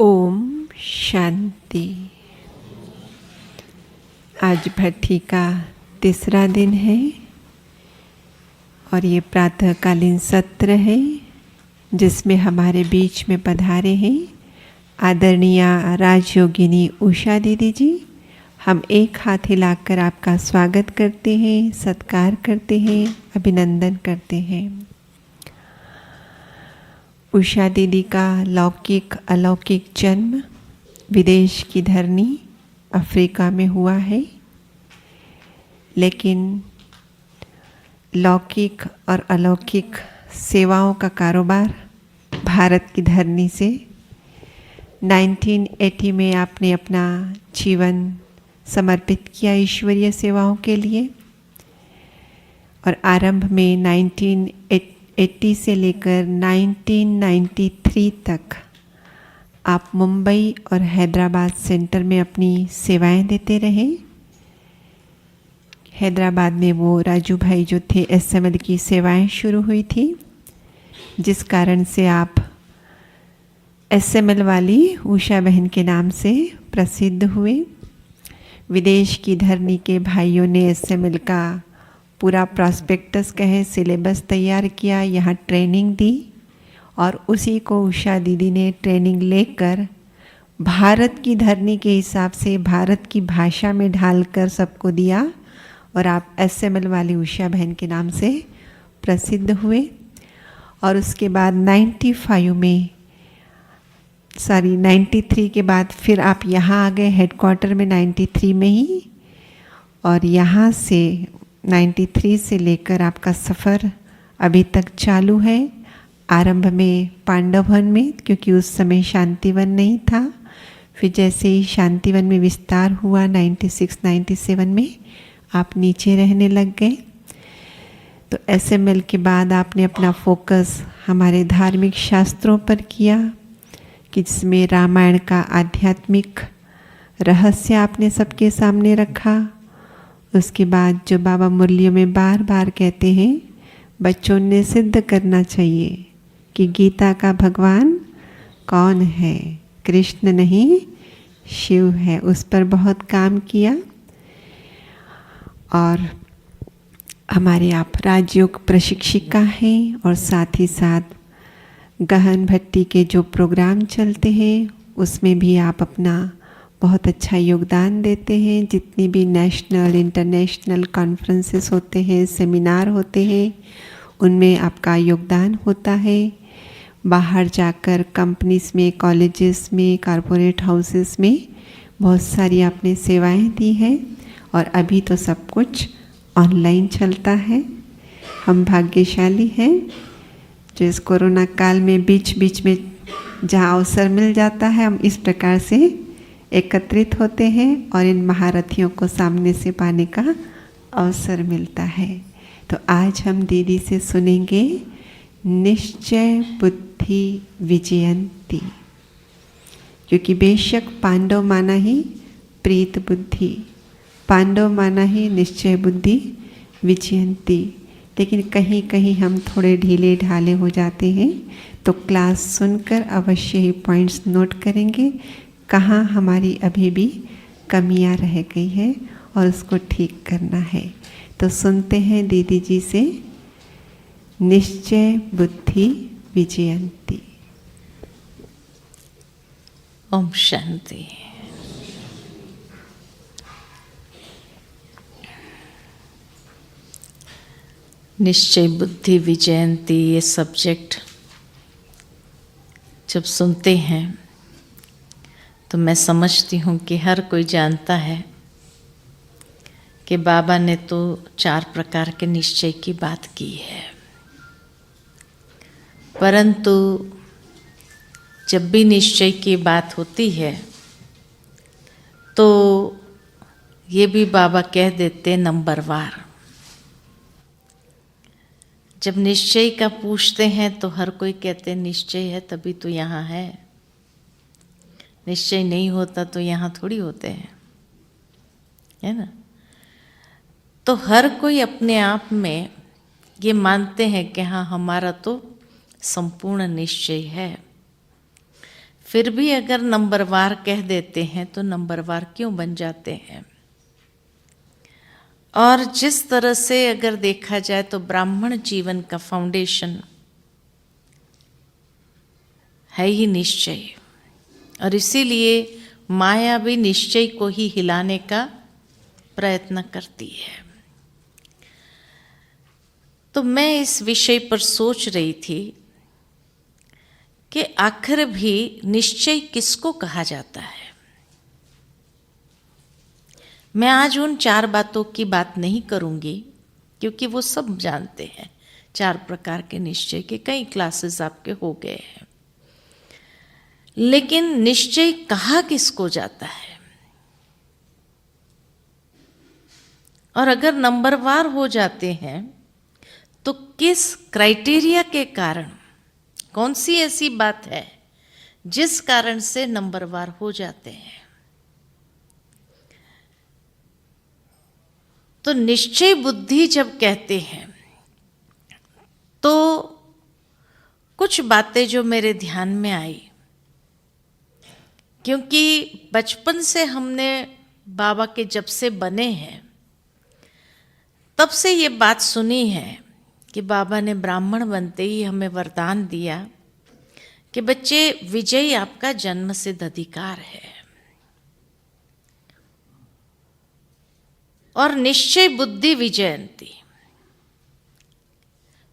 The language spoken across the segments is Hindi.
ओम शांति। आज भट्टी का तीसरा दिन है और ये प्रातःकालीन सत्र है जिसमें हमारे बीच में पधारे हैं आदरणीय राजयोगिनी उषा दीदी जी। हम एक हाथ हिलाकर आपका स्वागत करते हैं, सत्कार करते हैं, अभिनंदन करते हैं। उषा दीदी का लौकिक अलौकिक जन्म विदेश की धरनी अफ्रीका में हुआ है, लेकिन लौकिक और अलौकिक सेवाओं का कारोबार भारत की धरनी से 1980 में आपने अपना जीवन समर्पित किया ईश्वरीय सेवाओं के लिए। और आरंभ में 1980 से लेकर 1993 तक आप मुंबई और हैदराबाद सेंटर में अपनी सेवाएं देते रहे। हैदराबाद में वो राजू भाई जो थे एसएमएल की सेवाएं शुरू हुई थी, जिस कारण से आप एसएमएल वाली उषा बहन के नाम से प्रसिद्ध हुए। विदेश की धरनी के भाइयों ने एसएमएल का पूरा प्रॉस्पेक्टस कहे सिलेबस तैयार किया, यहाँ ट्रेनिंग दी और उसी को उषा दीदी ने ट्रेनिंग लेकर भारत की धरनी के हिसाब से भारत की भाषा में ढालकर सबको दिया और आप एसएमएल वाली उषा बहन के नाम से प्रसिद्ध हुए। और उसके बाद 93 के बाद फिर आप यहाँ आ गए हेडक्वार्टर में 93 में ही, और यहाँ से 93 से लेकर आपका सफ़र अभी तक चालू है। आरंभ में पांडववन में, क्योंकि उस समय शांतिवन नहीं था। फिर जैसे ही शांतिवन में विस्तार हुआ 96-97 में आप नीचे रहने लग गए। तो एसएमएल के बाद आपने अपना फोकस हमारे धार्मिक शास्त्रों पर किया, कि जिसमें रामायण का आध्यात्मिक रहस्य आपने सबके सामने रखा। उसके बाद जो बाबा मुरलियों में बार बार कहते हैं, बच्चों ने सिद्ध करना चाहिए कि गीता का भगवान कौन है, कृष्ण नहीं शिव है। उस पर बहुत काम किया। और हमारे आप राजयोग प्रशिक्षिका हैं और साथ ही साथ गहन भट्टी के जो प्रोग्राम चलते हैं उसमें भी आप अपना बहुत अच्छा योगदान देते हैं। जितनी भी नेशनल इंटरनेशनल कॉन्फ्रेंसेस होते हैं, सेमिनार होते हैं, उनमें आपका योगदान होता है। बाहर जाकर कंपनीज में, कॉलेजेस में, कॉरपोरेट हाउसेस में बहुत सारी आपने सेवाएं दी हैं। और अभी तो सब कुछ ऑनलाइन चलता है। हम भाग्यशाली हैं जो इस कोरोना काल में बीच बीच में जहाँ अवसर मिल जाता है, हम इस प्रकार से एकत्रित होते हैं और इन महारथियों को सामने से पाने का अवसर मिलता है। तो आज हम दीदी से सुनेंगे निश्चय बुद्धि विजयंती, क्योंकि बेशक पांडव माना ही प्रीत बुद्धि, पांडव माना ही निश्चय बुद्धि विजयंती, लेकिन कहीं कहीं हम थोड़े ढीले ढाले हो जाते हैं। तो क्लास सुनकर अवश्य ही पॉइंट्स नोट करेंगे कहाँ हमारी अभी भी कमियां रह गई है और उसको ठीक करना है। तो सुनते हैं दीदी जी से निश्चय बुद्धि विजयंती। ओम शांति। निश्चय बुद्धि विजयंती, ये सब्जेक्ट जब सुनते हैं तो मैं समझती हूँ कि हर कोई जानता है कि बाबा ने तो 4 प्रकार के निश्चय की बात की है, परंतु जब भी निश्चय की बात होती है तो ये भी बाबा कह देते नंबरवार। जब निश्चय का पूछते हैं तो हर कोई कहते निश्चय है तभी तो यहाँ है, निश्चय नहीं होता तो यहाँ थोड़ी होते हैं, है ना। तो हर कोई अपने आप में ये मानते हैं कि हाँ हमारा तो संपूर्ण निश्चय है। फिर भी अगर नंबरवार कह देते हैं तो नंबरवार क्यों बन जाते हैं? और जिस तरह से अगर देखा जाए तो ब्राह्मण जीवन का फाउंडेशन है ही निश्चय, और इसीलिए माया भी निश्चय को ही हिलाने का प्रयत्न करती है। तो मैं इस विषय पर सोच रही थी कि आखिर भी निश्चय किसको कहा जाता है। मैं आज उन 4 बातों की बात नहीं करूंगी, क्योंकि वो सब जानते हैं 4 प्रकार के निश्चय के, कई क्लासेस आपके हो गए हैं। लेकिन निश्चय कहा किसको जाता है, और अगर नंबरवार हो जाते हैं तो किस क्राइटेरिया के कारण, कौन सी ऐसी बात है जिस कारण से नंबरवार हो जाते हैं। तो निश्चय बुद्धि जब कहते हैं तो कुछ बातें जो मेरे ध्यान में आई, क्योंकि बचपन से हमने बाबा के जब से बने हैं तब से ये बात सुनी है कि बाबा ने ब्राह्मण बनते ही हमें वरदान दिया कि बच्चे, विजय आपका जन्म सिद्ध अधिकार है, और निश्चय बुद्धि विजयंती।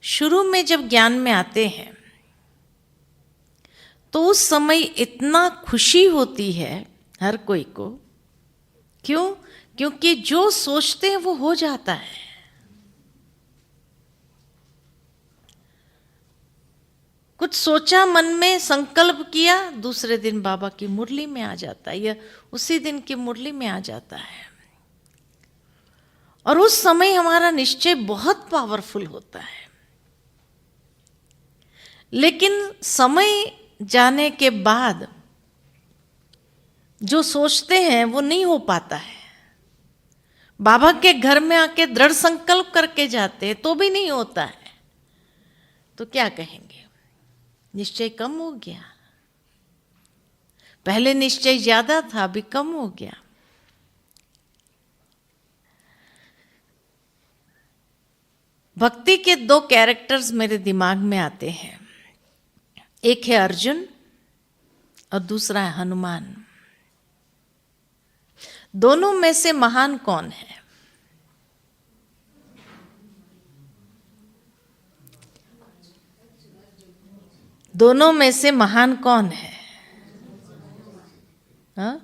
शुरू में जब ज्ञान में आते हैं तो उस समय इतना खुशी होती है हर कोई को। क्यों? क्योंकि जो सोचते हैं वो हो जाता है। कुछ सोचा, मन में संकल्प किया, दूसरे दिन बाबा की मुरली में आ जाता है, या उसी दिन की मुरली में आ जाता है। और उस समय हमारा निश्चय बहुत पावरफुल होता है। लेकिन समय जाने के बाद जो सोचते हैं वो नहीं हो पाता है। बाबा के घर में आके दृढ़ संकल्प करके जाते हैं तो भी नहीं होता है। तो क्या कहेंगे? निश्चय कम हो गया। पहले निश्चय ज्यादा था, अभी कम हो गया। भक्ति के 2 कैरेक्टर्स मेरे दिमाग में आते हैं। एक है अर्जुन और दूसरा है हनुमान। दोनों में से महान कौन है? दोनों में से महान कौन है? हाँ?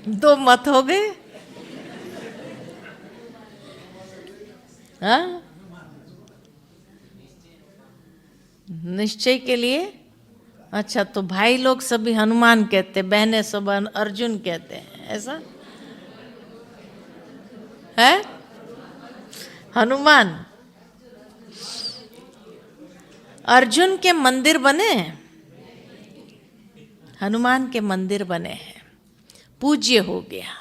दो मत हो गए। हाँ? निश्चय के लिए अच्छा, तो भाई लोग सभी हनुमान कहते, बहनें सब अर्जुन कहते हैं, ऐसा है? हनुमान। अर्जुन के मंदिर बने, हनुमान के मंदिर बने हैं, पूज्य हो गया।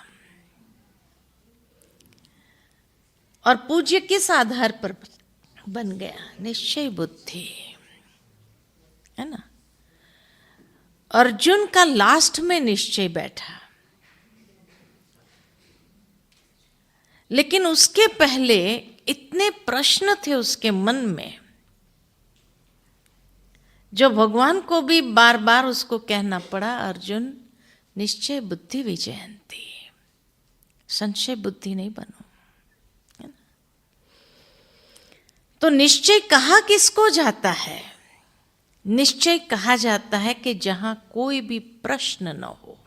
और पूज्य किस आधार पर बन गया? निश्चय बुद्धि, है ना। अर्जुन का लास्ट में निश्चय बैठा, लेकिन उसके पहले इतने प्रश्न थे उसके मन में, जो भगवान को भी बार बार उसको कहना पड़ा, अर्जुन निश्चय बुद्धि विजयंती, संशय बुद्धि नहीं बनो। तो निश्चय कहा किसको जाता है? निश्चय कहा जाता है कि जहां कोई भी प्रश्न न हो।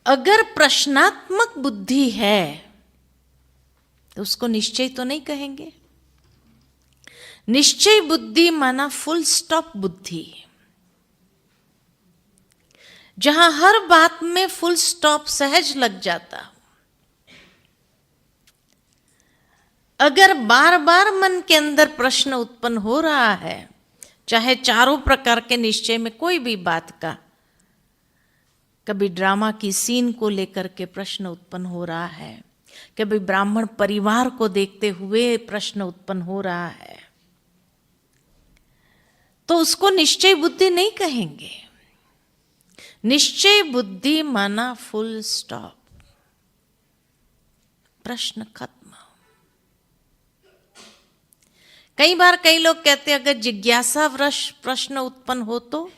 अगर प्रश्नात्मक बुद्धि है तो उसको निश्चय तो नहीं कहेंगे। निश्चय बुद्धि माना फुल स्टॉप बुद्धि, जहां हर बात में फुल स्टॉप सहज लग जाता। अगर बार बार मन के अंदर प्रश्न उत्पन्न हो रहा है, चाहे चारों प्रकार के निश्चय में कोई भी बात का, कभी ड्रामा की सीन को लेकर के प्रश्न उत्पन्न हो रहा है, कभी ब्राह्मण परिवार को देखते हुए प्रश्न उत्पन्न हो रहा है, तो उसको निश्चय बुद्धि नहीं कहेंगे। निश्चय बुद्धि माना फुल स्टॉप, प्रश्न खत्म। कई बार कई लोग कहते हैं अगर जिज्ञासावश प्रश्न उत्पन्न हो तो,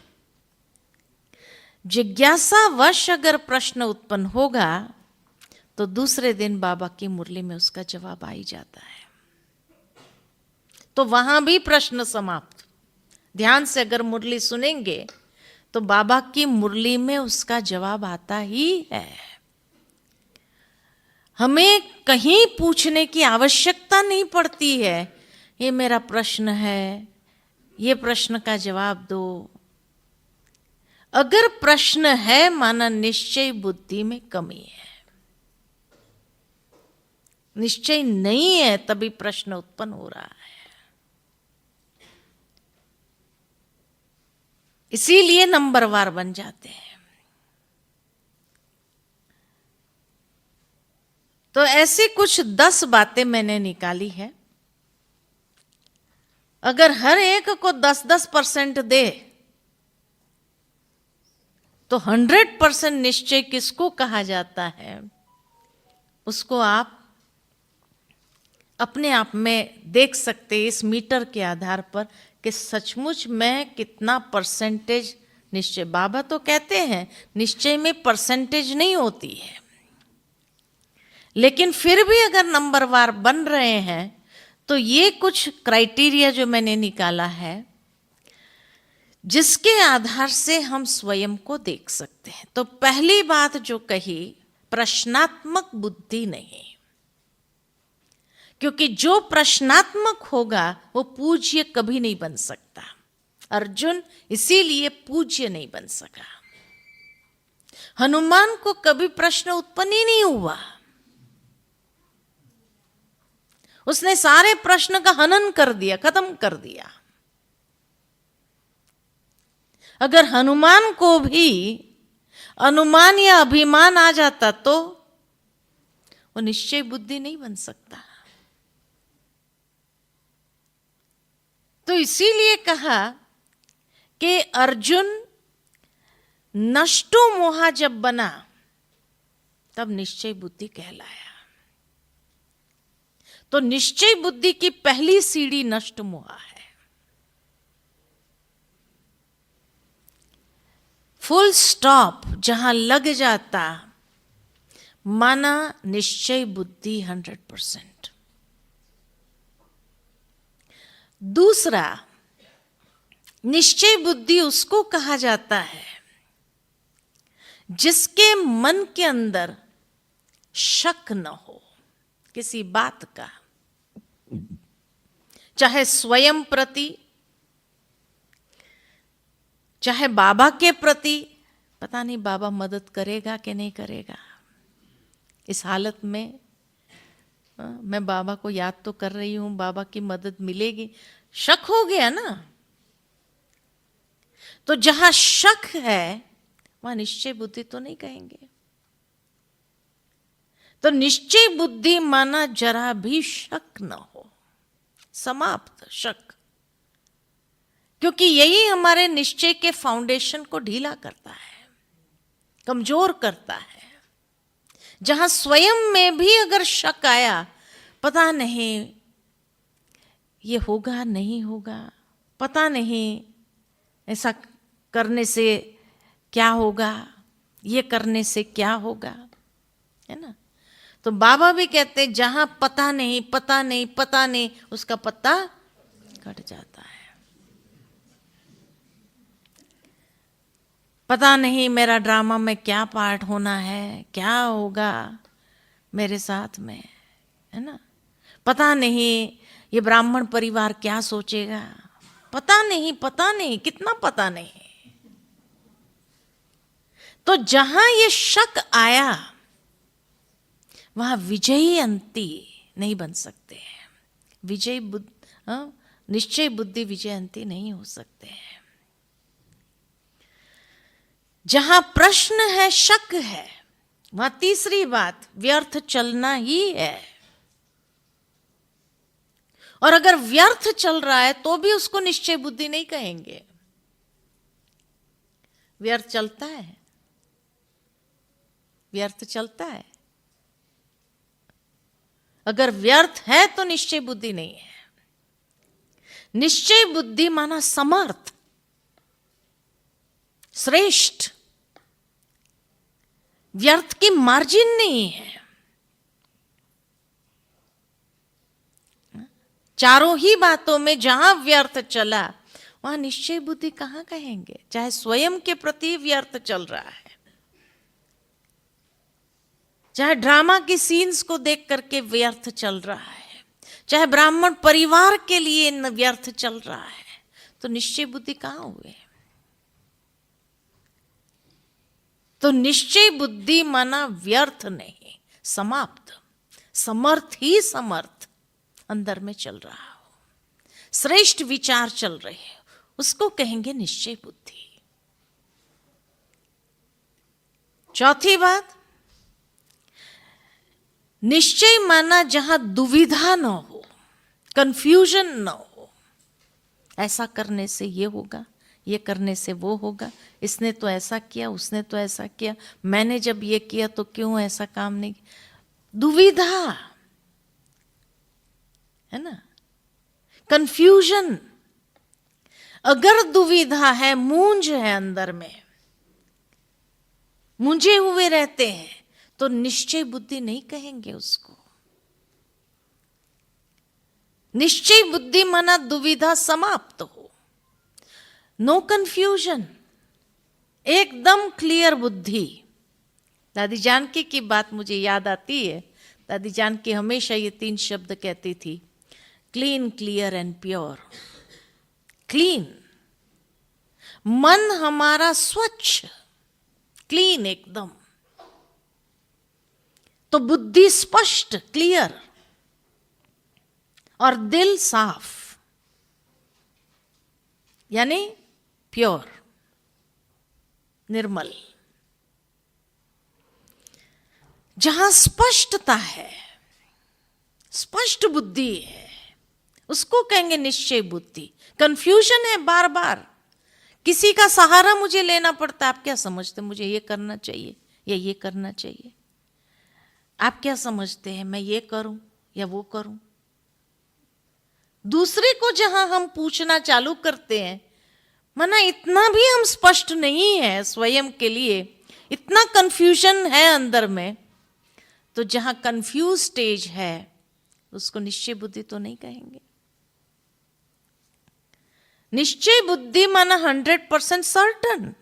जिज्ञासावश अगर प्रश्न उत्पन्न होगा तो दूसरे दिन बाबा की मुरली में उसका जवाब आ ही जाता है, तो वहां भी प्रश्न समाप्त। ध्यान से अगर मुरली सुनेंगे तो बाबा की मुरली में उसका जवाब आता ही है। हमें कहीं पूछने की आवश्यकता नहीं पड़ती है, ये मेरा प्रश्न है, ये प्रश्न का जवाब दो। अगर प्रश्न है माना निश्चय बुद्धि में कमी है, निश्चय नहीं है तभी प्रश्न उत्पन्न हो रहा है। इसीलिए नंबरवार बन जाते हैं। तो ऐसी कुछ 10 बातें मैंने निकाली है। अगर हर एक को 10-10% दे तो 100% निश्चय किसको कहा जाता है, उसको आप अपने आप में देख सकते इस मीटर के आधार पर कि सचमुच में कितना परसेंटेज निश्चय। बाबा तो कहते हैं निश्चय में परसेंटेज नहीं होती है, लेकिन फिर भी अगर नंबरवार बन रहे हैं तो ये कुछ क्राइटेरिया जो मैंने निकाला है, जिसके आधार से हम स्वयं को देख सकते हैं। तो पहली बात जो कही, प्रश्नात्मक बुद्धि नहीं, क्योंकि जो प्रश्नात्मक होगा वो पूज्य कभी नहीं बन सकता। अर्जुन इसीलिए पूज्य नहीं बन सका। हनुमान को कभी प्रश्न उत्पन्न ही नहीं हुआ, उसने सारे प्रश्न का हनन कर दिया, खत्म कर दिया। अगर हनुमान को भी अनुमान या अभिमान आ जाता तो वो निश्चय बुद्धि नहीं बन सकता। तो इसीलिए कहा कि अर्जुन नष्टो मोहा जब बना तब निश्चय बुद्धि कहलाया। तो निश्चय बुद्धि की पहली सीढ़ी नष्ट मोहा है। फुल स्टॉप जहां लग जाता माना निश्चय बुद्धि 100%। दूसरा, निश्चय बुद्धि उसको कहा जाता है जिसके मन के अंदर शक न हो किसी बात का, चाहे स्वयं प्रति, चाहे बाबा के प्रति। पता नहीं बाबा मदद करेगा कि नहीं करेगा इस हालत में। मैं बाबा को याद तो कर रही हूं, बाबा की मदद मिलेगी, शक हो गया ना। तो जहां शक है वहां निश्चय बुद्धि तो नहीं कहेंगे। तो निश्चय बुद्धि माना जरा भी शक न हो, समाप्त शक, क्योंकि यही हमारे निश्चय के फाउंडेशन को ढीला करता है, कमजोर करता है। जहां स्वयं में भी अगर शक आया, पता नहीं ये होगा नहीं होगा, पता नहीं ऐसा करने से क्या होगा, ये करने से क्या होगा, है ना। तो बाबा भी कहते हैं जहां पता नहीं पता नहीं पता नहीं, उसका पत्ता कट जाता है। पता नहीं मेरा ड्रामा में क्या पार्ट होना है, क्या होगा मेरे साथ में, है ना। पता नहीं ये ब्राह्मण परिवार क्या सोचेगा, पता नहीं कितना पता नहीं। तो जहां ये शक आया वहां विजयी अंती नहीं बन सकते हैं। निश्चय बुद्धि विजय अंती नहीं हो सकते हैं। जहां प्रश्न है, शक है, वहां तीसरी बात व्यर्थ चलना ही है। और अगर व्यर्थ चल रहा है तो भी उसको निश्चय बुद्धि नहीं कहेंगे। व्यर्थ चलता है, व्यर्थ चलता है। अगर व्यर्थ है तो निश्चय बुद्धि नहीं है। निश्चय बुद्धि माना समर्थ, श्रेष्ठ। व्यर्थ की मार्जिन नहीं है। चारों ही बातों में जहां व्यर्थ चला वहां निश्चय बुद्धि कहां कहेंगे। चाहे स्वयं के प्रति व्यर्थ चल रहा है, चाहे ड्रामा की सीन्स को देख करके व्यर्थ चल रहा है, चाहे ब्राह्मण परिवार के लिए व्यर्थ चल रहा है, तो निश्चय बुद्धि कहां हुए। तो निश्चय बुद्धि माना व्यर्थ नहीं, समाप्त, समर्थ ही समर्थ अंदर में चल रहा हो, श्रेष्ठ विचार चल रहे हैं, उसको कहेंगे निश्चय बुद्धि। चौथी बात, निश्चय माना जहां दुविधा न हो, कंफ्यूजन न हो। ऐसा करने से ये होगा, ये करने से वो होगा, इसने तो ऐसा किया, उसने तो ऐसा किया, मैंने जब ये किया तो क्यों ऐसा काम नहीं। दुविधा है ना, कंफ्यूजन। अगर दुविधा है, मूंझ है, अंदर में मूंझे हुए रहते हैं, तो निश्चय बुद्धि नहीं कहेंगे उसको। निश्चय बुद्धि माना दुविधा समाप्त हो, नो कंफ्यूजन, एकदम क्लियर बुद्धि। दादी जानकी की बात मुझे याद आती है। दादी जानकी हमेशा ये 3 शब्द कहती थी, clean, clear and pure. Clean, मन हमारा स्वच्छ, क्लीन एकदम, तो बुद्धि स्पष्ट, क्लियर, और दिल साफ, यानी प्योर, निर्मल। जहां स्पष्टता है, स्पष्ट बुद्धि है, उसको कहेंगे निश्चय बुद्धि। कंफ्यूजन है, बार बार किसी का सहारा मुझे लेना पड़ता है। आप क्या समझते, मुझे ये करना चाहिए या ये करना चाहिए? आप क्या समझते हैं, मैं ये करूं या वो करूं? दूसरे को जहां हम पूछना चालू करते हैं, माना इतना भी हम स्पष्ट नहीं है स्वयं के लिए, इतना कंफ्यूजन है अंदर में, तो जहां कंफ्यूज स्टेज है उसको निश्चय बुद्धि तो नहीं कहेंगे। निश्चय बुद्धि माना 100% सर्टन,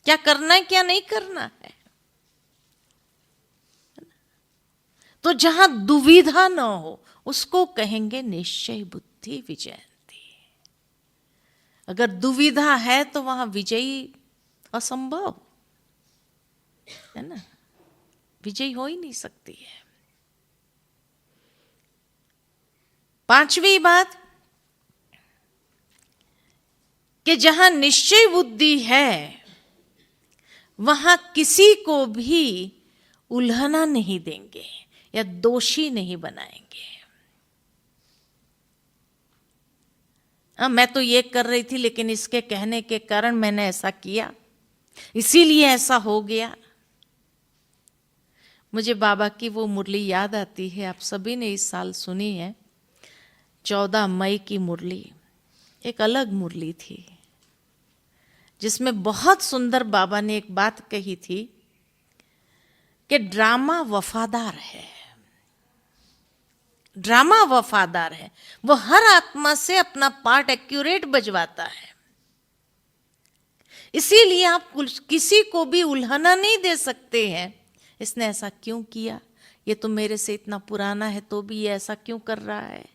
क्या करना है क्या नहीं करना है। तो जहां दुविधा न हो उसको कहेंगे निश्चय बुद्धि विजयंती। अगर दुविधा है तो वहां विजयी असंभव है ना, विजयी हो ही नहीं सकती है। 5वीं बात कि जहां निश्चय बुद्धि है वहां किसी को भी उल्हना नहीं देंगे या दोषी नहीं बनाएंगे। मैं तो ये कर रही थी लेकिन इसके कहने के कारण मैंने ऐसा किया, इसीलिए ऐसा हो गया। मुझे बाबा की वो मुरली याद आती है, आप सभी ने इस साल सुनी है, 14 मई की मुरली। एक अलग मुरली थी जिसमें बहुत सुंदर बाबा ने एक बात कही थी कि ड्रामा वफादार है, ड्रामा वफादार है, वो हर आत्मा से अपना पार्ट एक्यूरेट बजवाता है। इसीलिए आप किसी को भी उल्हना नहीं दे सकते हैं, इसने ऐसा क्यों किया, ये तो मेरे से इतना पुराना है तो भी ये ऐसा क्यों कर रहा है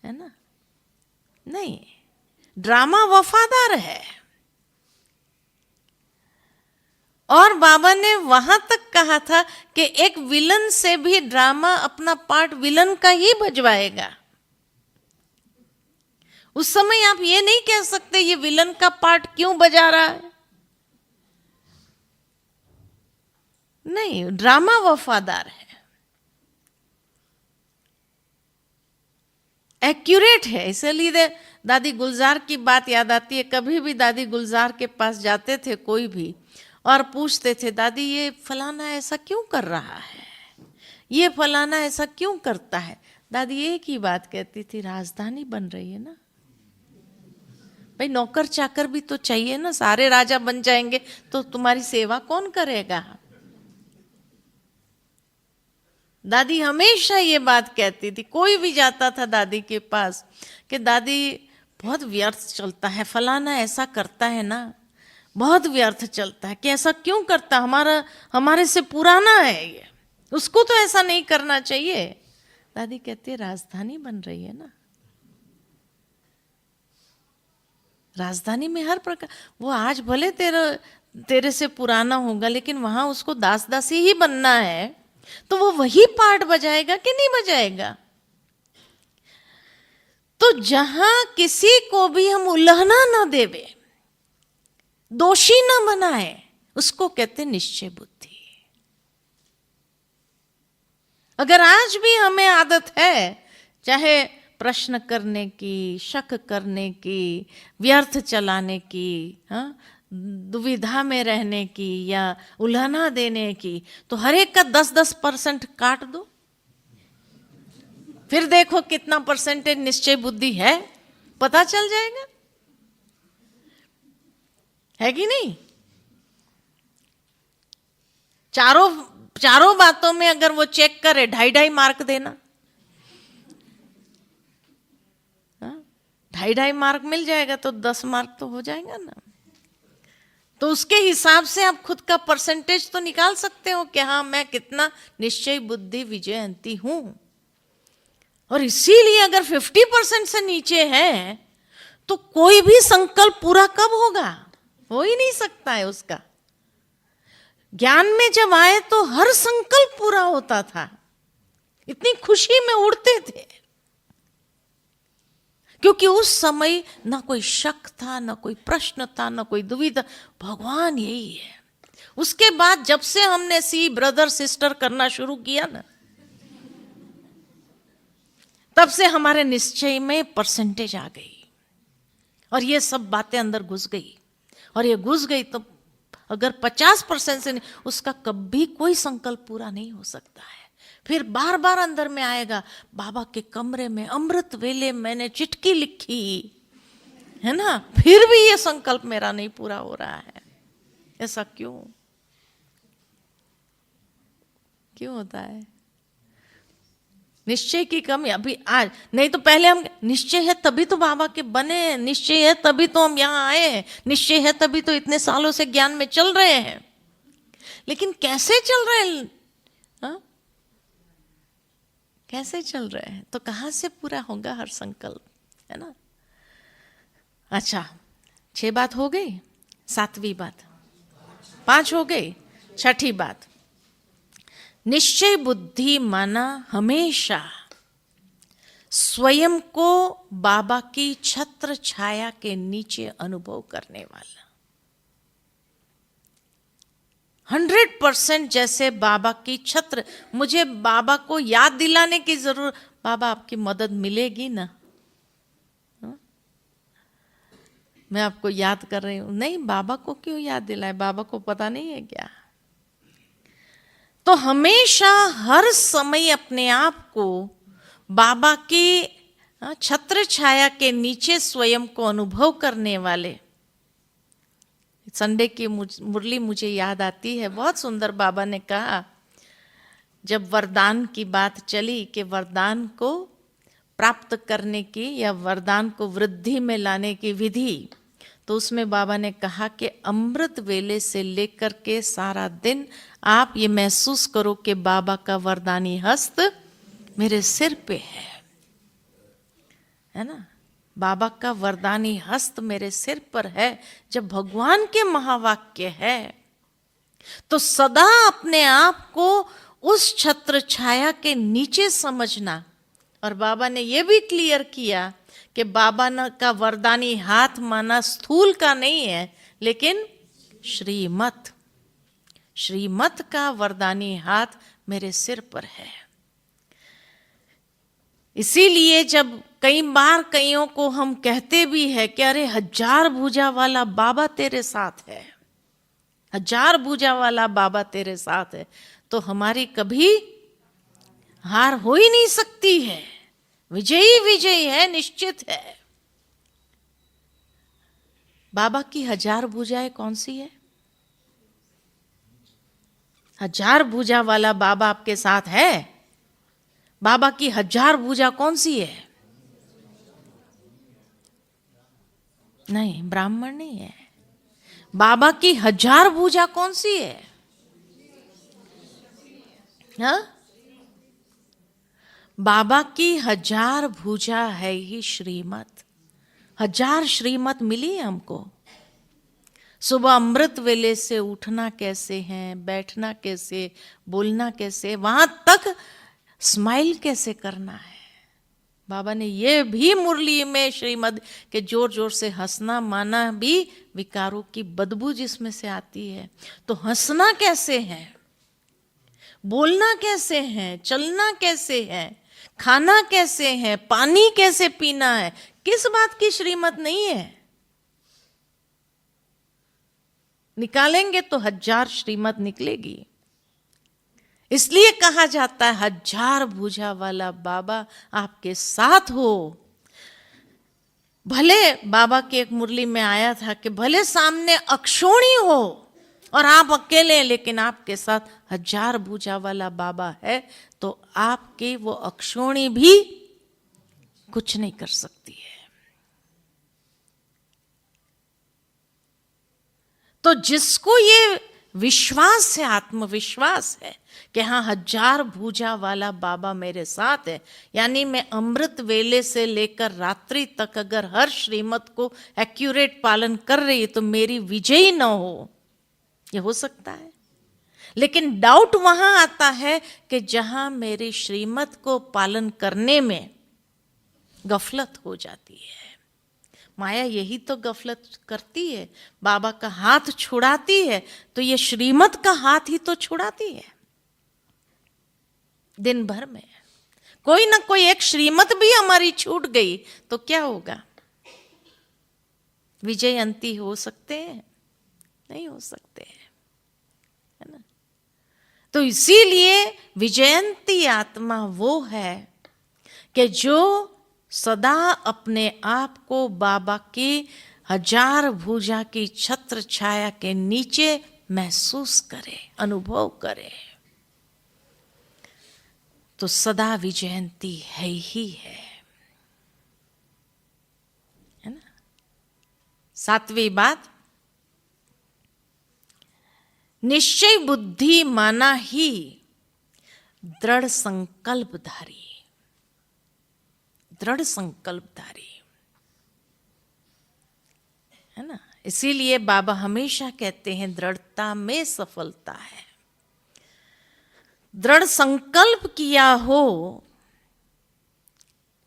ना। नहीं, ड्रामा वफादार है। और बाबा ने वहां तक कहा था कि एक विलन से भी ड्रामा अपना पार्ट विलन का ही बजवाएगा। उस समय आप ये नहीं कह सकते ये विलन का पार्ट क्यों बजा रहा है, नहीं, ड्रामा वफादार है, एक्यूरेट है। इसलिए दादी गुलजार की बात याद आती है। कभी भी दादी गुलजार के पास जाते थे कोई भी और पूछते थे, दादी ये फलाना ऐसा क्यों कर रहा है, ये फलाना ऐसा क्यों करता है। दादी एक ही बात कहती थी, राजधानी बन रही है ना भाई, नौकर चाकर भी तो चाहिए ना, सारे राजा बन जाएंगे तो तुम्हारी सेवा कौन करेगा। दादी हमेशा ये बात कहती थी, कोई भी जाता था दादी के पास कि दादी बहुत व्यर्थ चलता है, फलाना ऐसा करता है ना, बहुत व्यर्थ चलता है, कि ऐसा क्यों करता, हमारे से पुराना है ये, उसको तो ऐसा नहीं करना चाहिए। दादी कहती है राजधानी बन रही है ना, राजधानी में हर प्रकार, वो आज भले तेरे से पुराना होगा लेकिन वहां उसको दास दासी ही बनना है, तो वो वही पार्ट बजाएगा कि नहीं बजाएगा। तो जहां किसी को भी हम उल्लंघना न देवे, दोषी न बनाए, उसको कहते निश्चय बुद्धि। अगर आज भी हमें आदत है चाहे प्रश्न करने की, शक करने की, व्यर्थ चलाने की, दुविधा में रहने की या उल्लंघना देने की, तो हर एक का 10-10% काट दो, फिर देखो कितना परसेंटेज निश्चय बुद्धि है, पता चल जाएगा, है कि नहीं। चारों बातों में अगर वो चेक करे 2.5 मार्क देना, 2.5 मार्क मिल जाएगा तो 10 मार्क तो हो जाएगा ना। तो उसके हिसाब से आप खुद का परसेंटेज तो निकाल सकते हो कि हाँ मैं कितना निश्चय बुद्धि विजयंती हूं। और इसीलिए अगर 50% से नीचे है तो कोई भी संकल्प पूरा कब होगा, हो ही नहीं सकता है उसका। ज्ञान में जब आए तो हर संकल्प पूरा होता था, इतनी खुशी में उड़ते थे, क्योंकि उस समय ना कोई शक था, ना कोई प्रश्न था, ना कोई दुविधा, भगवान यही है। उसके बाद जब से हमने सी ब्रदर सिस्टर करना शुरू किया ना, तब से हमारे निश्चय में परसेंटेज आ गई और ये सब बातें अंदर घुस गई। और ये घुस गई तो अगर 50% से नहीं, उसका कभी कोई संकल्प पूरा नहीं हो सकता है। फिर बार बार अंदर में आएगा, बाबा के कमरे में अमृत वेले मैंने चिट्ठी लिखी है ना, फिर भी ये संकल्प मेरा नहीं पूरा हो रहा है, ऐसा क्यों होता है। निश्चय की कमी अभी आज नहीं, तो पहले हम निश्चय है तभी तो बाबा के बने हैं, निश्चय है तभी तो हम यहाँ आए हैं, निश्चय है तभी तो इतने सालों से ज्ञान में चल रहे हैं। लेकिन कैसे चल रहे हैं, कैसे चल रहे हैं, तो कहां से पूरा होगा हर संकल्प, है ना। अच्छा, 6 बात हो गई, 7वीं बात, 5 हो गई, 6ठी बात, निश्चय बुद्धि माना हमेशा स्वयं को बाबा की छत्र छाया के नीचे अनुभव करने वाला। 100% जैसे बाबा की छत्र, मुझे बाबा को याद दिलाने की जरूरत, बाबा आपकी मदद मिलेगी ना, मैं आपको याद कर रही हूं, नहीं बाबा को क्यों याद दिलाए, बाबा को पता नहीं है क्या। तो हमेशा हर समय अपने आप को बाबा की छत्र छाया के नीचे स्वयं को अनुभव करने वाले। संडे की मुरली मुझे याद आती है, बहुत सुंदर बाबा ने कहा, जब वरदान की बात चली कि वरदान को प्राप्त करने की या वरदान को वृद्धि में लाने की विधि, तो उसमें बाबा ने कहा कि अमृत वेले से लेकर के सारा दिन आप ये महसूस करो कि बाबा का वरदानी हस्त मेरे सिर पे है ना, बाबा का वरदानी हस्त मेरे सिर पर है। जब भगवान के महावाक्य है तो सदा अपने आप को उस छत्र छाया के नीचे समझना। और बाबा ने यह भी क्लियर किया कि बाबा का वरदानी हाथ माना स्थूल का नहीं है, लेकिन श्रीमत, श्रीमत का वरदानी हाथ मेरे सिर पर है। इसीलिए जब कई बार कईयों को हम कहते भी है कि अरे 1000 भुजा वाला बाबा तेरे साथ है, 1000 भुजा वाला बाबा तेरे साथ है, तो हमारी कभी हार हो ही नहीं सकती है। विजयी विजयी है, निश्चित है। बाबा की 1000 भुजाएं कौन सी है? 1000 भुजा वाला बाबा आपके साथ है। बाबा की 1000 भुजा कौन सी है? नहीं, ब्राह्मण नहीं है। बाबा की 1000 भुजा कौन सी है? हाँ, बाबा की 1000 भुजा है ही श्रीमत। 1000 श्रीमत मिली है हमको। सुबह अमृत वेले से उठना कैसे है, बैठना कैसे, बोलना कैसे, वहां तक स्माइल कैसे करना है। बाबा ने ये भी मुरली में श्रीमद के जोर जोर से हंसना माना भी विकारों की बदबू जिसमें से आती है। तो हंसना कैसे है, बोलना कैसे है, चलना कैसे है, खाना कैसे है, पानी कैसे पीना है, किस बात की श्रीमत नहीं है? निकालेंगे तो 1000 श्रीमत निकलेगी। इसलिए कहा जाता है 1000 भुजा वाला बाबा आपके साथ हो। भले बाबा के एक मुरली में आया था कि भले सामने अक्षोणी हो और आप अकेले हैं, लेकिन आपके साथ 1000 भुजा वाला बाबा है, तो आपकी वो अक्षोणी भी कुछ नहीं कर सकती है। तो जिसको ये विश्वास है, आत्मविश्वास है कि हाँ 1000 भुजा वाला बाबा मेरे साथ है, यानी मैं अमृत वेले से लेकर रात्रि तक अगर हर श्रीमत को एक्यूरेट पालन कर रही तो मेरी विजयी न हो, ये हो सकता है। लेकिन डाउट वहां आता है कि जहां मेरी श्रीमत को पालन करने में गफलत हो जाती है। माया यही तो गफलत करती है, बाबा का हाथ छुड़ाती है, तो ये श्रीमत का हाथ ही तो छुड़ाती है। दिन भर में कोई ना कोई एक श्रीमत भी हमारी छूट गई तो क्या होगा? विजयंती हो सकते हैं? नहीं हो सकते हैं, है ना? तो इसीलिए विजयंती आत्मा वो है कि जो सदा अपने आप को बाबा की 1000 भुजा की छत्र छाया के नीचे महसूस करे, अनुभव करे, तो सदा विजयंती है ही है ना? 7वीं बात, निश्चय बुद्धि माना ही दृढ़ संकल्पधारी। दृढ़ संकल्पधारी, है ना? इसीलिए बाबा हमेशा कहते हैं दृढ़ता में सफलता है। दृढ़ संकल्प किया हो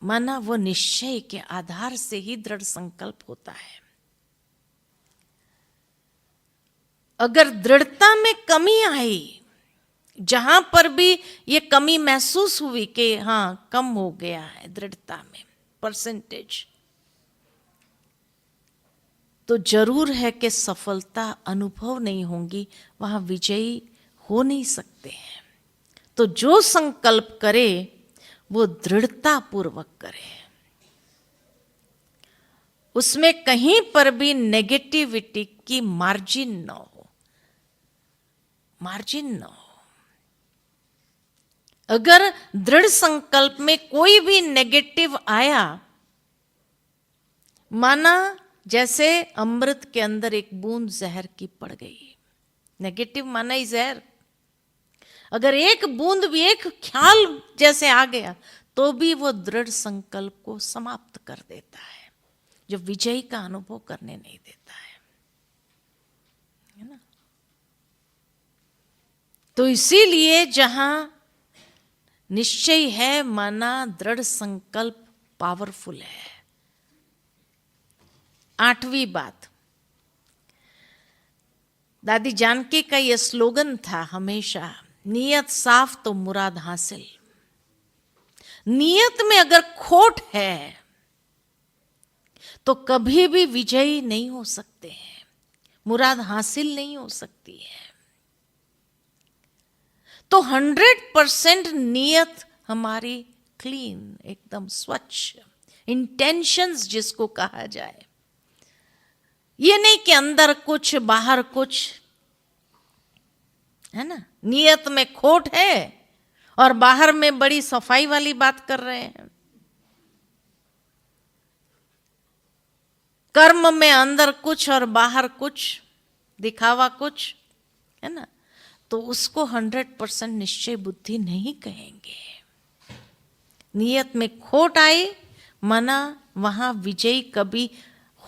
माना वो निश्चय के आधार से ही दृढ़ संकल्प होता है। अगर दृढ़ता में कमी आई, जहां पर भी ये कमी महसूस हुई कि हाँ कम हो गया है दृढ़ता में परसेंटेज, तो जरूर है कि सफलता अनुभव नहीं होगी, वहां विजयी हो नहीं सकते हैं। तो जो संकल्प करे वो दृढ़ता पूर्वक करे, उसमें कहीं पर भी नेगेटिविटी की मार्जिन न हो, मार्जिन न हो। अगर दृढ़ संकल्प में कोई भी नेगेटिव आया, माना जैसे अमृत के अंदर एक बूंद जहर की पड़ गई, नेगेटिव माना ही जहर, अगर एक बूंद भी, एक ख्याल जैसे आ गया, तो भी वो दृढ़ संकल्प को समाप्त कर देता है, जो विजय का अनुभव करने नहीं देता है ना? तो इसीलिए जहां निश्चय है माना दृढ़ संकल्प पावरफुल है। 8वीं बात, दादी जानकी का ये स्लोगन था हमेशा, नियत साफ तो मुराद हासिल। नियत में अगर खोट है तो कभी भी विजयी नहीं हो सकते हैं, मुराद हासिल नहीं हो सकती है। तो 100% नियत हमारी क्लीन, एकदम स्वच्छ, इंटेंशंस जिसको कहा जाए। ये नहीं कि अंदर कुछ बाहर कुछ, है ना। नियत में खोट है और बाहर में बड़ी सफाई वाली बात कर रहे हैं। कर्म में अंदर कुछ और बाहर कुछ, दिखावा कुछ, है ना। तो उसको 100% निश्चय बुद्धि नहीं कहेंगे। नियत में खोट आई माना वहां विजय कभी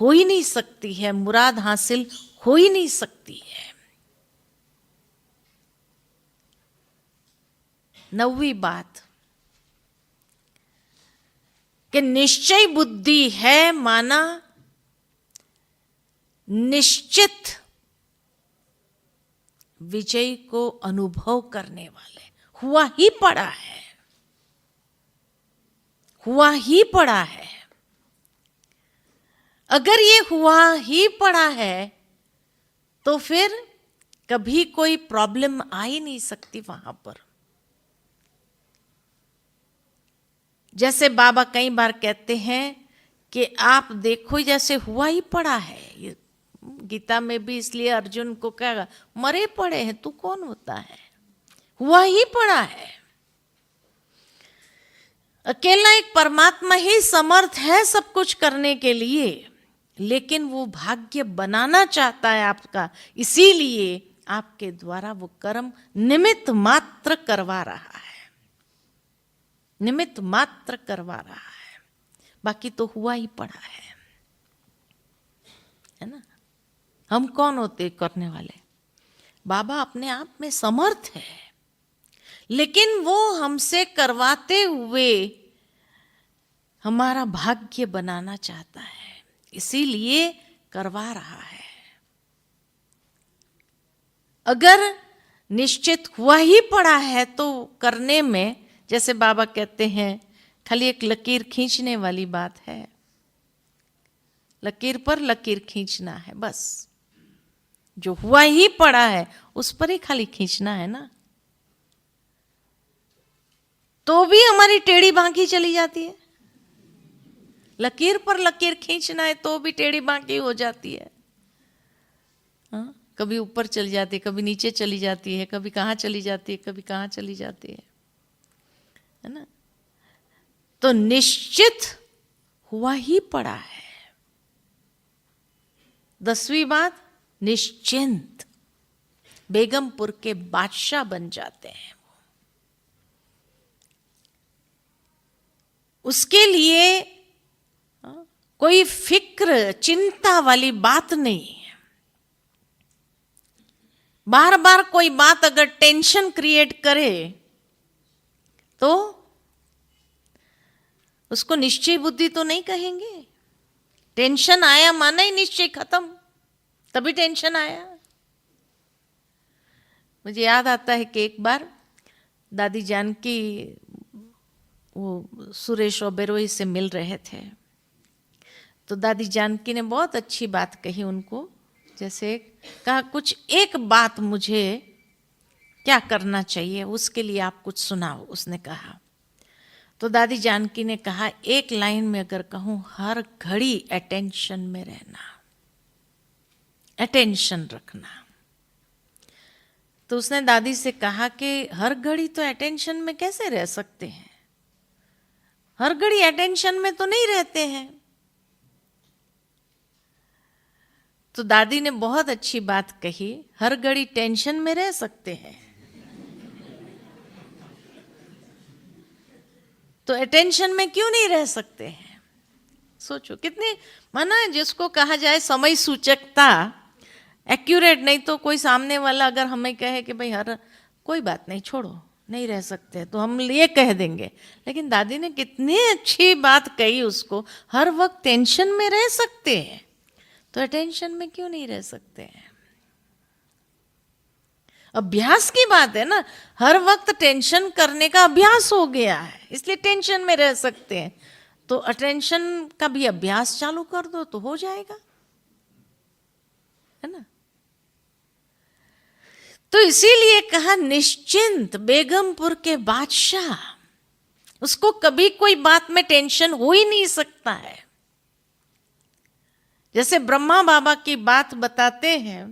हो ही नहीं सकती है, मुराद हासिल हो ही नहीं सकती है। 9वीं बात कि निश्चय बुद्धि है माना निश्चित विजय को अनुभव करने वाले, हुआ ही पड़ा है, हुआ ही पड़ा है। अगर ये हुआ ही पड़ा है तो फिर कभी कोई प्रॉब्लम आ ही नहीं सकती वहां पर। जैसे बाबा कई बार कहते हैं कि आप देखो जैसे हुआ ही पड़ा है। ये गीता में भी इसलिए अर्जुन को कहेगा, मरे पड़े हैं, तू कौन होता है, हुआ ही पड़ा है। अकेला एक परमात्मा ही समर्थ है सब कुछ करने के लिए, लेकिन वो भाग्य बनाना चाहता है आपका, इसीलिए आपके द्वारा वो कर्म निमित्त मात्र करवा रहा है, निमित्त मात्र करवा रहा है, बाकी तो हुआ ही पड़ा है ना। हम कौन होते करने वाले? बाबा अपने आप में समर्थ है, लेकिन वो हमसे करवाते हुए हमारा भाग्य बनाना चाहता है, इसीलिए करवा रहा है। अगर निश्चित हुआ ही पड़ा है तो करने में, जैसे बाबा कहते हैं, खाली एक लकीर खींचने वाली बात है, लकीर पर लकीर खींचना है बस। जो हुआ ही पड़ा है उस पर ही खाली खींचना है ना, तो भी हमारी टेढ़ी बांकी चली जाती है। लकीर पर लकीर खींचना है तो भी टेढ़ी बांकी हो जाती है। हाँ? कभी ऊपर चली जाती है, कभी नीचे चली जाती है, कभी कहाँ चली जाती है, कभी कहाँ चली जाती है ना। तो निश्चित हुआ ही पड़ा है। 10वीं बात, निश्चिंत, बेगमपुर के बादशाह बन जाते हैं। उसके लिए कोई फिक्र चिंता वाली बात नहीं है। बार बार कोई बात अगर टेंशन क्रिएट करे तो उसको निश्चय बुद्धि तो नहीं कहेंगे। टेंशन आया माना ही निश्चय खत्म, तभी टेंशन आया। मुझे याद आता है कि एक बार दादी जानकी वो सुरेश ओबेरॉय से मिल रहे थे, तो दादी जानकी ने बहुत अच्छी बात कही उनको। जैसे कहा, कुछ एक बात मुझे क्या करना चाहिए, उसके लिए आप कुछ सुनाओ। उसने कहा, तो दादी जानकी ने कहा, एक लाइन में अगर कहूँ, हर घड़ी अटेंशन में रहना, अटेंशन रखना। तो उसने दादी से कहा कि हर घड़ी तो अटेंशन में कैसे रह सकते हैं, हर घड़ी अटेंशन में तो नहीं रहते हैं। तो दादी ने बहुत अच्छी बात कही, हर घड़ी टेंशन में रह सकते हैं तो अटेंशन में क्यों नहीं रह सकते हैं। सोचो कितनी, माना जिसको कहा जाए समय सूचकता एक्यूरेट, नहीं तो कोई सामने वाला अगर हमें कहे कि भाई हर कोई बात नहीं, छोड़ो, नहीं रह सकते, तो हम ये कह देंगे। लेकिन दादी ने कितनी अच्छी बात कही उसको, हर वक्त टेंशन में रह सकते हैं तो अटेंशन में क्यों नहीं रह सकते हैं। अभ्यास की बात है ना, हर वक्त टेंशन करने का अभ्यास हो गया है, इसलिए टेंशन में रह सकते हैं। तो अटेंशन का भी अभ्यास चालू कर दो तो हो जाएगा, है ना। तो इसीलिए कहा निश्चिंत बेगमपुर के बादशाह, उसको कभी कोई बात में टेंशन हो ही नहीं सकता है। जैसे ब्रह्मा बाबा की बात बताते हैं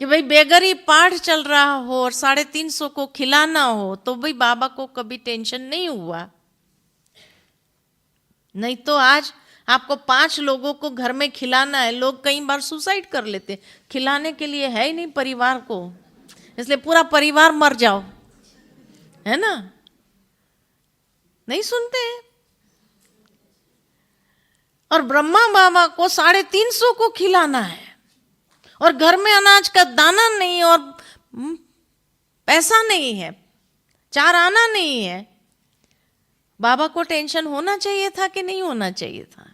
कि भाई बेगरी पाठ चल रहा हो और 350 को खिलाना हो, तो भाई बाबा को कभी टेंशन नहीं हुआ। नहीं तो आज आपको 5 लोगों को घर में खिलाना है, लोग कई बार सुसाइड कर लेते, खिलाने के लिए है ही नहीं परिवार को, इसलिए पूरा परिवार मर जाओ, है ना, नहीं सुनते। और ब्रह्मा बाबा को 350 को खिलाना है और घर में अनाज का दाना नहीं और पैसा नहीं है, 4 आना नहीं है। बाबा को टेंशन होना चाहिए था कि नहीं होना चाहिए था?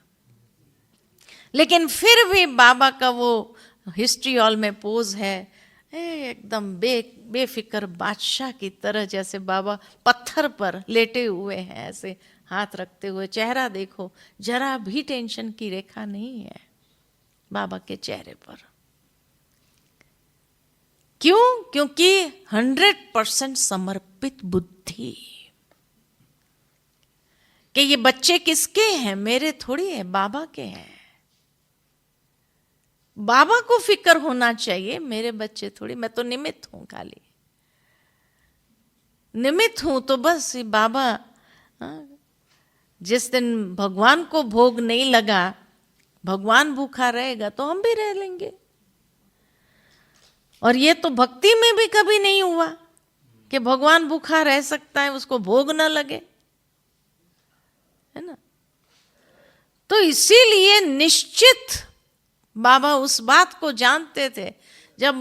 लेकिन फिर भी बाबा का वो हिस्ट्री हॉल में पोज है, एकदम बेफिक्र बादशाह की तरह, जैसे बाबा पत्थर पर लेटे हुए हैं, ऐसे हाथ रखते हुए। चेहरा देखो, जरा भी टेंशन की रेखा नहीं है बाबा के चेहरे पर। क्यों? क्योंकि 100% समर्पित बुद्धि कि ये बच्चे किसके हैं, मेरे थोड़ी है, बाबा के हैं। बाबा को फिक्र होना चाहिए, मेरे बच्चे थोड़ी, मैं तो निमित्त हूं, खाली निमित्त हूं। तो बस बाबा, जिस दिन भगवान को भोग नहीं लगा, भगवान भूखा रहेगा तो हम भी रह लेंगे। और ये तो भक्ति में भी कभी नहीं हुआ कि भगवान भूखा रह सकता है, उसको भोग न लगे, है ना। तो इसीलिए निश्चित बाबा उस बात को जानते थे। जब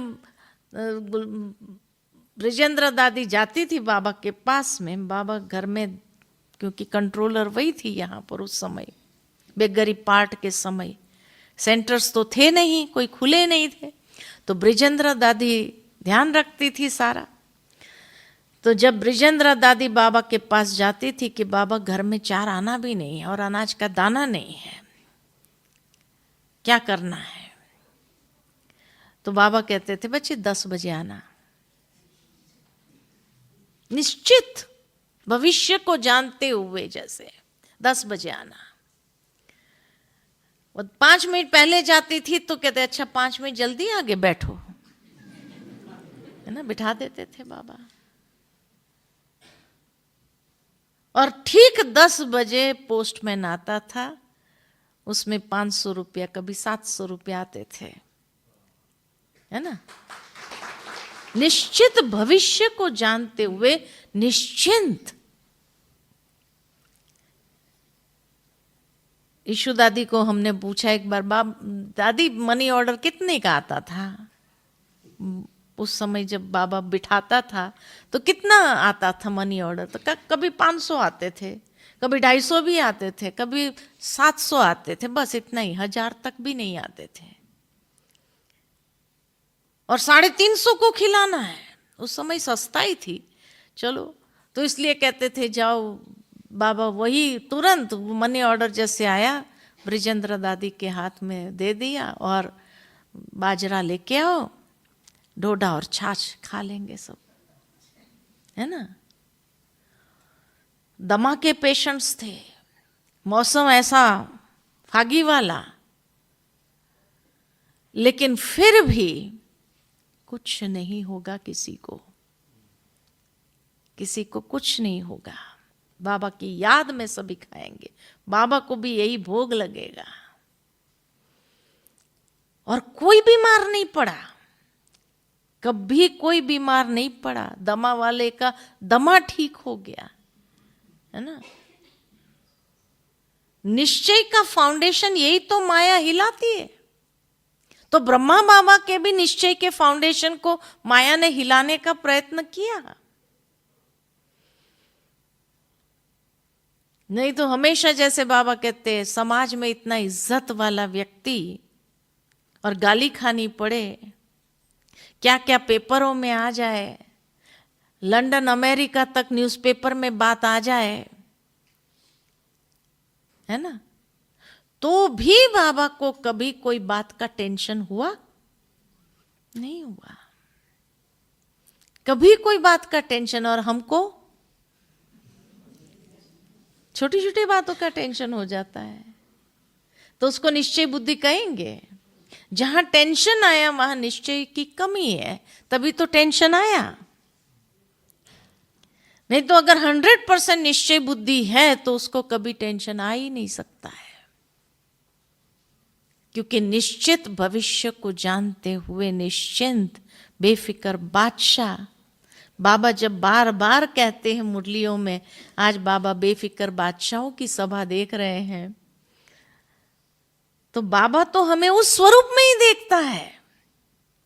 ब्रिजेंद्र दादी जाती थी बाबा के पास में, बाबा घर में, क्योंकि कंट्रोलर वही थी यहाँ पर उस समय, बेगरी पार्ट के समय सेंटर्स तो थे नहीं, कोई खुले नहीं थे, तो ब्रिजेंद्र दादी ध्यान रखती थी सारा। तो जब ब्रिजेंद्र दादी बाबा के पास जाती थी कि बाबा घर में 4 आना भी नहीं है और अनाज का दाना नहीं है, क्या करना है? तो बाबा कहते थे बच्चे 10 बजे आना। निश्चित भविष्य को जानते हुए, जैसे 10 बजे आना। वो 5 मिनट पहले जाती थी तो कहते अच्छा 5 मिनट जल्दी आगे बैठो, है ना, बिठा देते थे बाबा। और ठीक 10 बजे पोस्टमैन आता था, उसमें 500 रुपया, कभी 700 रुपया आते थे, है ना। निश्चित भविष्य को जानते हुए निश्चिंत। ईशु दादी को हमने पूछा एक बार, दादी मनी ऑर्डर कितने का आता था? उस समय जब बाबा बिठाता था तो कितना आता था मनी ऑर्डर? तो कभी 500 आते थे, कभी 250 भी आते थे, कभी 700 आते थे, बस इतना ही, 1000 तक भी नहीं आते थे। और 350 को खिलाना है, उस समय सस्ता ही थी, चलो, तो इसलिए कहते थे जाओ बाबा, वही तुरंत मनी ऑर्डर जैसे आया ब्रिजेंद्र दादी के हाथ में दे दिया, और बाजरा लेके आओ, डोडा और छाछ खा लेंगे सब, है ना। दमा के पेशेंट्स थे, मौसम ऐसा फागी वाला, लेकिन फिर भी कुछ नहीं होगा किसी को, किसी को कुछ नहीं होगा। बाबा की याद में सभी खाएंगे, बाबा को भी यही भोग लगेगा। और कोई बीमार नहीं पड़ा, कभी कोई बीमार नहीं पड़ा। दमा वाले का दमा ठीक हो गया, है ना। निश्चय का फाउंडेशन यही तो माया हिलाती है। तो ब्रह्मा बाबा के भी निश्चय के फाउंडेशन को माया ने हिलाने का प्रयत्न किया, नहीं तो हमेशा, जैसे बाबा कहते हैं, समाज में इतना इज्जत वाला व्यक्ति और गाली खानी पड़े क्या क्या पेपरों में आ जाए, लंदन अमेरिका तक न्यूज़पेपर में बात आ जाए, है ना, तो भी बाबा को कभी कोई बात का टेंशन हुआ नहीं हुआ, कभी कोई बात का टेंशन। और हमको छोटी छोटी बातों का टेंशन हो जाता है, तो उसको निश्चय बुद्धि कहेंगे। जहां टेंशन आया वहां निश्चय की कमी है, तभी तो टेंशन आया। नहीं तो अगर 100% निश्चय बुद्धि है तो उसको कभी टेंशन आ ही नहीं सकता है, क्योंकि निश्चित भविष्य को जानते हुए निश्चिंत बेफिक्र बादशाह। बाबा जब बार बार कहते हैं मुरलियों में, आज बाबा बेफिक्र बादशाहों की सभा देख रहे हैं, तो बाबा तो हमें उस स्वरूप में ही देखता है।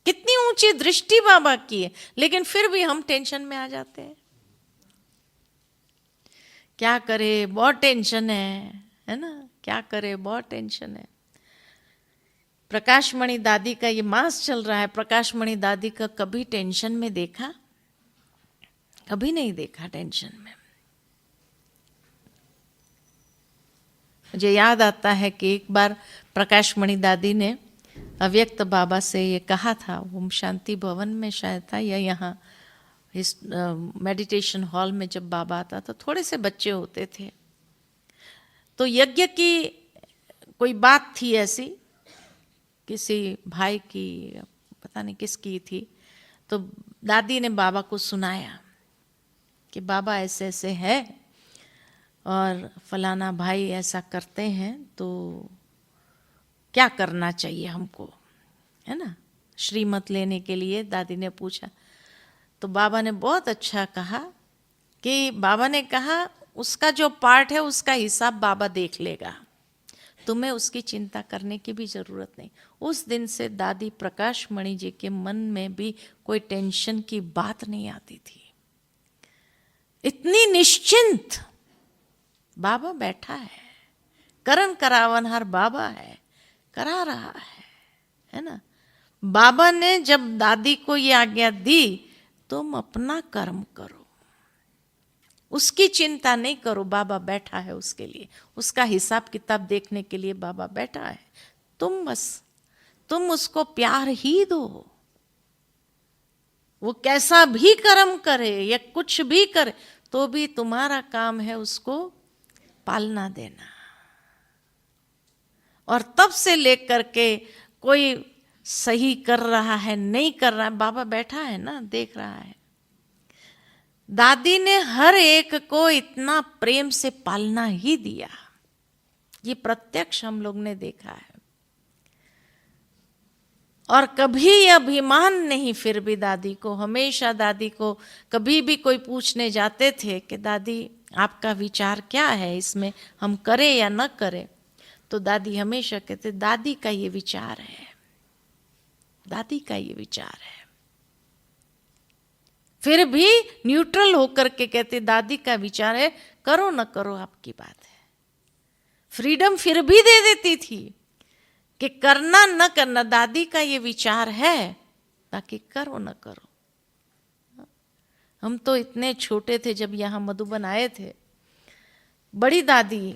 कितनी ऊंची दृष्टि बाबा की है, लेकिन फिर भी हम टेंशन में आ जाते हैं। क्या करे, बहुत टेंशन है ना, क्या करे, बहुत टेंशन है। प्रकाशमणि दादी का ये मास चल रहा है, प्रकाशमणि दादी का कभी टेंशन में देखा? कभी नहीं देखा टेंशन में। मुझे याद आता है कि एक बार प्रकाशमणि दादी ने अव्यक्त बाबा से ये कहा था, ओम शांति भवन में शायद था, या यहाँ इस मेडिटेशन हॉल में जब बाबा आता था, थोड़े से बच्चे होते थे, तो यज्ञ की कोई बात थी ऐसी, किसी भाई की, पता नहीं किसकी थी, तो दादी ने बाबा को सुनाया कि बाबा ऐसे ऐसे है और फलाना भाई ऐसा करते हैं, तो क्या करना चाहिए हमको, है ना। श्रीमत लेने के लिए दादी ने पूछा, तो बाबा ने बहुत अच्छा कहा कि बाबा ने कहा उसका जो पार्ट है उसका हिसाब बाबा देख लेगा, तुम्हें उसकी चिंता करने की भी जरूरत नहीं। उस दिन से दादी प्रकाशमणि जी के मन में भी कोई टेंशन की बात नहीं आती थी। इतनी निश्चिंत, बाबा बैठा है, करन करावनहार बाबा है, करा रहा है ना। बाबा ने जब दादी को ये आज्ञा दी, तुम अपना कर्म करो, उसकी चिंता नहीं करो, बाबा बैठा है उसके लिए, उसका हिसाब किताब देखने के लिए बाबा बैठा है। तुम उसको प्यार ही दो, वो कैसा भी कर्म करे या कुछ भी करे, तो भी तुम्हारा काम है उसको पालना देना। और तब से लेकर के कोई सही कर रहा है नहीं कर रहा है, बाबा बैठा है ना, देख रहा है। दादी ने हर एक को इतना प्रेम से पालना ही दिया, ये प्रत्यक्ष हम लोग ने देखा है। और कभी ये अभिमान नहीं, फिर भी दादी को, हमेशा दादी को कभी भी कोई पूछने जाते थे कि दादी आपका विचार क्या है, इसमें हम करें या न करें, तो दादी हमेशा कहते दादी का ये विचार है, दादी का ये विचार है। फिर भी न्यूट्रल होकर के कहते दादी का विचार है, करो न करो आपकी बात है। फ्रीडम फिर भी दे देती थी कि करना न करना, दादी का ये विचार है, बाकी करो न करो। हम तो इतने छोटे थे जब यहाँ मधुबन आए थे, बड़ी दादी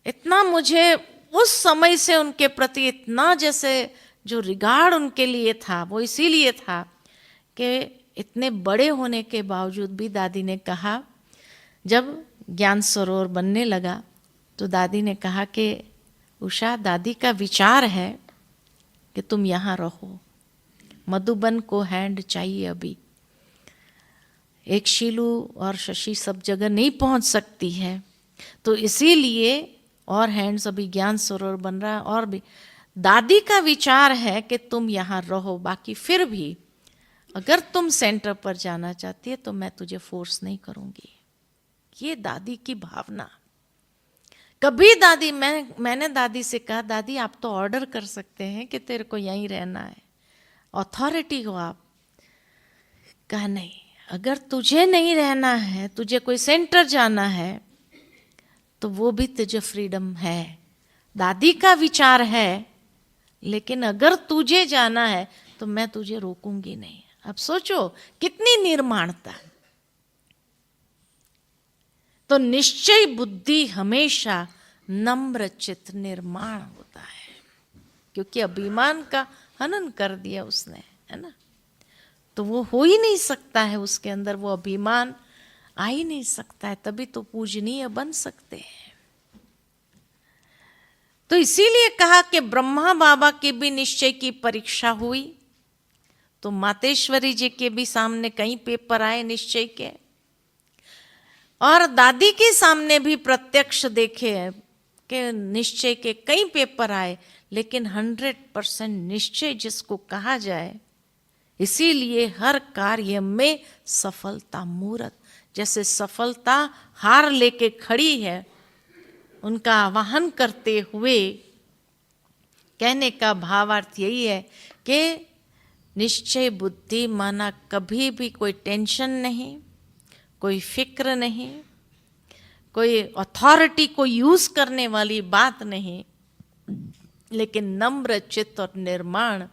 इतना, मुझे उस समय से उनके प्रति इतना जैसे जो रिगार्ड उनके लिए था, वो इसीलिए था कि इतने बड़े होने के बावजूद भी दादी ने कहा, जब ज्ञान सरोवर बनने लगा तो दादी ने कहा कि उषा, दादी का विचार है कि तुम यहाँ रहो, मधुबन को हैंड चाहिए अभी। एक शीलू और शशि सब जगह नहीं पहुंच सकती है, तो इसीलिए और हैंड्स अभी ज्ञान सरोवर बन रहा है। और भी दादी का विचार है कि तुम यहाँ रहो, बाकी फिर भी अगर तुम सेंटर पर जाना चाहती है तो मैं तुझे फोर्स नहीं करूंगी। ये दादी की भावना। कभी दादी, मैंने दादी से कहा, दादी आप तो ऑर्डर कर सकते हैं कि तेरे को यहीं रहना है, अथॉरिटी हो आप। कहा नहीं, अगर तुझे नहीं रहना है, तुझे कोई सेंटर जाना है, तो वो भी तुझे फ्रीडम है। दादी का विचार है, लेकिन अगर तुझे जाना है तो मैं तुझे रोकूंगी नहीं। अब सोचो कितनी निर्माणता। तो निश्चय बुद्धि हमेशा नम्र चित्त निर्माण होता है, क्योंकि अभिमान का हनन कर दिया उसने, है ना। तो वो हो ही नहीं सकता है, उसके अंदर वो अभिमान आ ही नहीं सकता है, तभी तो पूजनीय बन सकते हैं। तो इसीलिए कहा कि ब्रह्मा बाबा की भी निश्चय की परीक्षा हुई, तो मातेश्वरी जी के भी सामने कई पेपर आए निश्चय के, और दादी के सामने भी प्रत्यक्ष देखे कि निश्चय के कई पेपर आए, लेकिन 100% निश्चय जिसको कहा जाए, इसीलिए हर कार्य में सफलता मूर्त। जैसे सफलता हार लेके खड़ी है, उनका आवाहन करते हुए कहने का भावार्थ यही है कि निश्चय बुद्धि माना कभी भी कोई टेंशन नहीं, कोई फिक्र नहीं, कोई अथॉरिटी को यूज करने वाली बात नहीं, लेकिन नम्र चित्त और निर्माण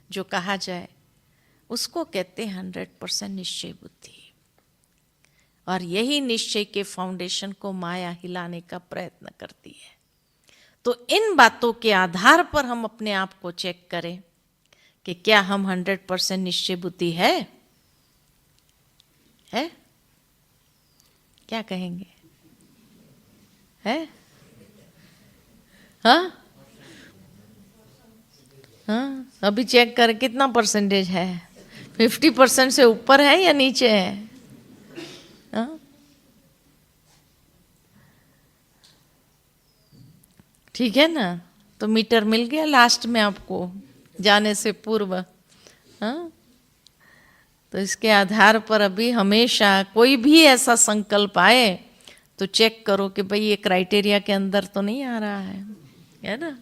जो कहा जाए उसको कहते हैं 100% निश्चय बुद्धि। और यही निश्चय के फाउंडेशन को माया हिलाने का प्रयत्न करती है। तो इन बातों के आधार पर हम अपने आप को चेक करें कि क्या हम 100% निश्चय बुद्धि है? क्या कहेंगे? है? हाँ, अभी चेक कर कितना परसेंटेज है? 50% से ऊपर है या नीचे है? हाँ? ठीक है ना। तो मीटर मिल गया लास्ट में आपको जाने से पूर्व। हाँ, तो इसके आधार पर अभी हमेशा कोई भी ऐसा संकल्प आए तो चेक करो कि भाई ये क्राइटेरिया के अंदर तो नहीं आ रहा है ना।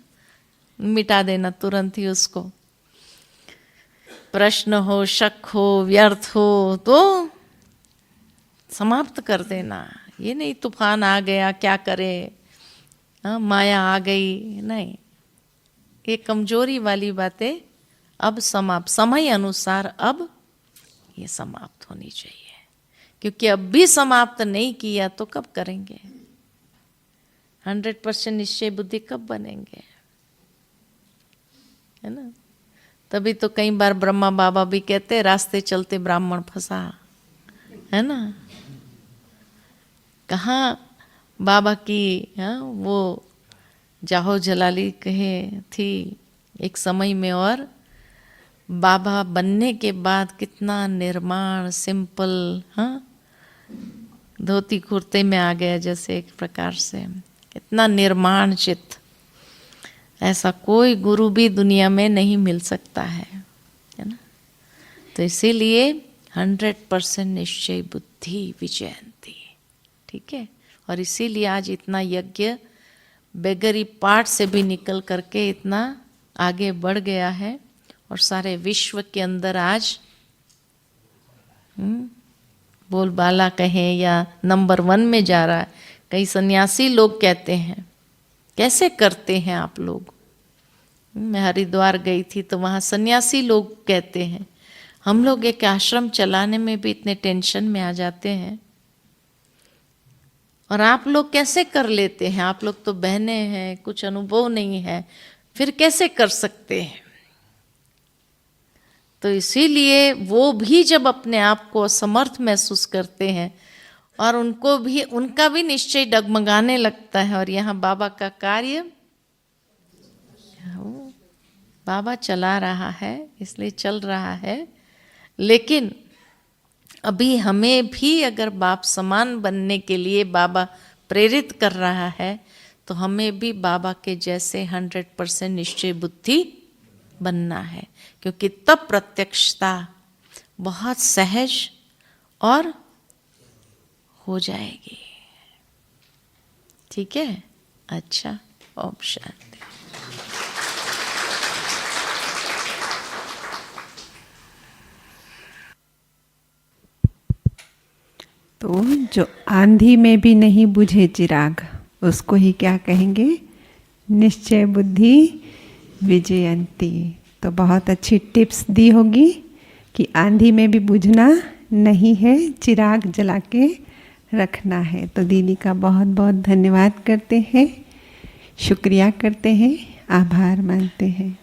मिटा देना तुरंत ही उसको। प्रश्न हो, शक हो, व्यर्थ हो तो समाप्त कर देना। ये नहीं तूफान आ गया क्या करे, माया आ गई, नहीं। ये कमजोरी वाली बातें अब समाप्त, समय अनुसार अब ये समाप्त होनी चाहिए, क्योंकि अब भी समाप्त नहीं किया तो कब करेंगे? 100% निश्चय बुद्धि कब बनेंगे, है ना। तभी तो कई बार ब्रह्मा बाबा भी कहते रास्ते चलते ब्राह्मण फंसा, है ना। कहाँ बाबा की वो जाहो जलाली कहे थी एक समय में, और बाबा बनने के बाद कितना निर्माण, सिंपल, धोती कुर्ते में आ गया जैसे एक प्रकार से, कितना निर्माण चित्त। ऐसा कोई गुरु भी दुनिया में नहीं मिल सकता है ना। तो इसीलिए 100% निश्चय बुद्धि विजयंती, ठीक है। और इसीलिए आज इतना यज्ञ बेगरी पाठ से भी निकल करके इतना आगे बढ़ गया है, और सारे विश्व के अंदर आज बोलबाला कहें या नंबर 1 में जा रहा है। कई सन्यासी लोग कहते हैं कैसे करते हैं आप लोग। मैं हरिद्वार गई थी तो वहाँ सन्यासी लोग कहते हैं हम लोग एक आश्रम चलाने में भी इतने टेंशन में आ जाते हैं, और आप लोग कैसे कर लेते हैं? आप लोग तो बहने हैं, कुछ अनुभव नहीं है, फिर कैसे कर सकते हैं? तो इसीलिए वो भी जब अपने आप को असमर्थ महसूस करते हैं और उनको भी, उनका भी निश्चय डगमगाने लगता है। और यहाँ बाबा का कार्य बाबा चला रहा है, इसलिए चल रहा है। लेकिन अभी हमें भी अगर बाप समान बनने के लिए बाबा प्रेरित कर रहा है, तो हमें भी बाबा के जैसे 100% निश्चय बुद्धि बनना है, क्योंकि तब प्रत्यक्षता बहुत सहज और हो जाएगी। ठीक है, अच्छा, ओम शांति। तो जो आंधी में भी नहीं बुझे चिराग, उसको ही क्या कहेंगे? निश्चय बुद्धि विजयंती। तो बहुत अच्छी टिप्स दी होगी कि आंधी में भी बुझना नहीं है, चिराग जला के रखना है। तो दीदी का बहुत बहुत धन्यवाद करते हैं, शुक्रिया करते हैं, आभार मानते हैं।